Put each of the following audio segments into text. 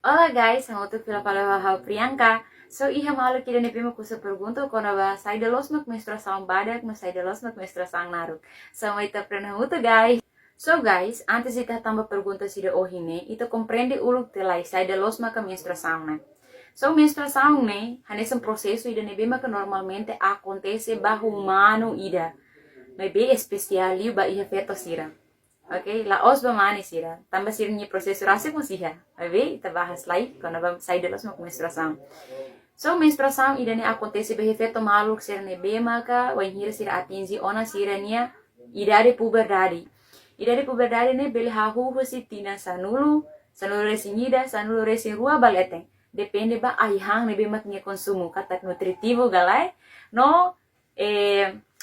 Olá, guys, I'm outro pela palavra Priyanka. So, iha malu kida nepi mo kusa pergunta quando ba sai de los mak menstruação badak, mas sai de los mak menstruação naruk. So, ita pernah muito, guys. So, guys, antes ita tambah pergunta sida ohine, ita compreende uluk telai sai de los mak menstruação, né? So, menstruação, né, é um processo ida nebe mak normalmente acontece bajo humano ida. Nebe especial liu ba iha feto sira. Oke, la os bamani sira. Tambah sirnya proses rasa mo siya. Oke, kita bahas lagi quando vamos sair delas uma menstruação. So, menstruação idane acontece be efeito maluco ser nebe maka wanhira sira atingi ona sira nia idade puberdade. Idade puberdade ne bele hahu si tina sanulu resinida, sanulu resin rua balete. Depende ba aihang nebe mak nia konsumo katak nutritivo galai. No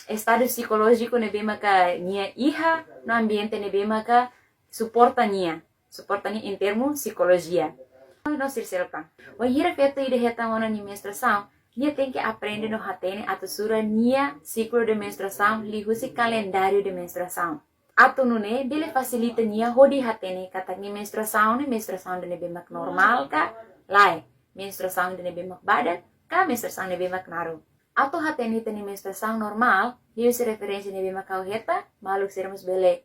estado psicológico nebe maka nia iha no ambiente nebe maka suporta nia em termo psicologia. Não se serpa. O hira feto ide reta mona ni menstruação, nia tem que aprender no hatene atusura nia ciclo de menstruação, lihusi calendário de menstruação. Atu nune bele facilita nia hodi hatene katak ni menstruação de nebe mak normal ka lai, menstruação de nebe mak badat ka menstruação nebe mak naru. Atau hateni teni menstruação normal, hiu se referência nebe makau heta, maluk sermos bele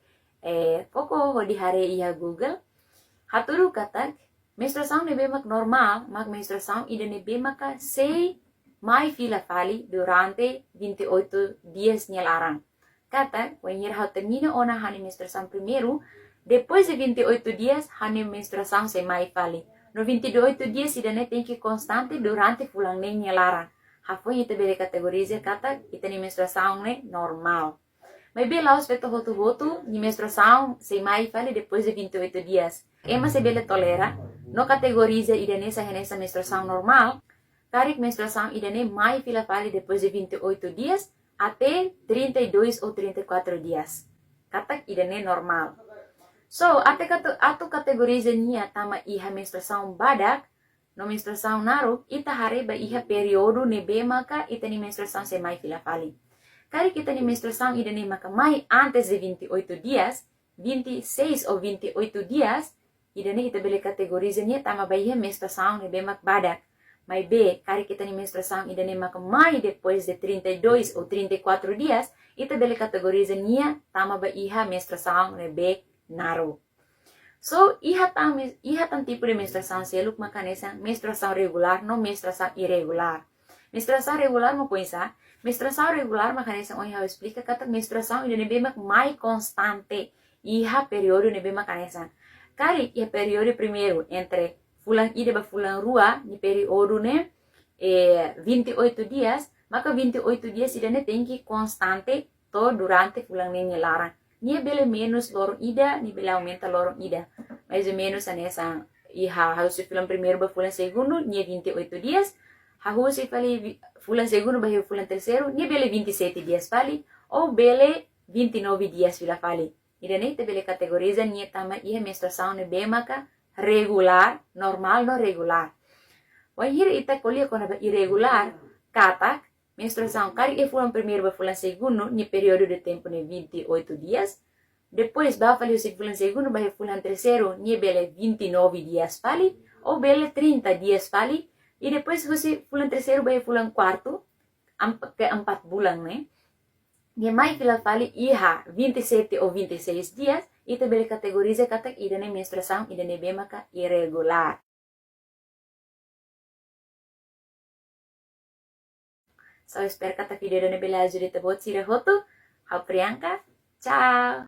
poko hodi hare iha Google. Haturu katak, menstruação nebe mak normal, mak menstruação ida nebe maka sei mai fila fali durante 28 dias nyelarang. Katak, when hier hau termina ona hani menstruação primeiro, depois de 28 dias, hani menstruação se mai fali. No 28 dias ida ne tem que constante durante fulang ne nyelarang. Hafoi ita bele kategorize kata ita ni menstruação né normal. Mas bela os feto rotu ni menstruação se mai fale depois de 28 dias. Ema se bele tolera no categorize ida nessa menstruação normal. Karik menstruação ida ne mai fila fale depois de 28 dias até 32 ou 34 dias. Kata ida ne normal. So, atu categorize nia tama iha menstruação badak. No menstruação naru, ita hareba iha periodo nebe maka ita ni menstruação se mai fila fali. Kari kita ni menstruação ida ni maka mai antes de 28 dias, 26 ou 28 dias, ida ni ita bele kategoriza ni tama ba iha menstruação nebe mak badak. Mai B, kari kita ni menstruação ida ni maka mai depois de 32 ou 34 dias, ita bele kategoriza ni tama ba iha menstruação nebe naru. So, iha tan tipo de menstruação seluk makanesa menstruação regular, não menstruação irregular. Menstruação regular mo pensa, menstruação regular makanesa on iha explica kata menstruação ida nebe mak mai constante. Iha período nebe makanesa. Kari iha período primeiro entre fulan ida ba fulan rua, ni período ne 28 dias, maka 28 dias ida ne tem que constante to durante fulan ne larang. Nia bele menos lorong ida, ni bele aumenta lorong ida. Mais ou menos anessa iha harus fulan primeiro ba fulan segundo, nia 28 dias. Harus fali fulan segundo ba fulan terceiro, nia bele 27 dias fali ou bele 29 dias fila fali. Ida ne te bele categoriza nia tama iha menstruação ne bemaka regular, normal no regular. Wahir ita kolia kona ba irregular, katak menstruação, kari e fulan primeiro ba fulan segundo, ni período de tempo ne 28 dias. Depois, ba fali o fulan segundo ba fulan terceiro, ni bele 29 dias fali, ou bele 30 dias fali. E depois, se fulan terceiro ba fulan quarto, ke 4 bulan, né? Ni mai fila fali iha 27 ou 26 dias, ita bele categoriza kata ida ne menstruação, ida ne bemaka irregular. So, espero kata video dan bela ajuda tebot sira hoto. Hau Priyanka. Ciao.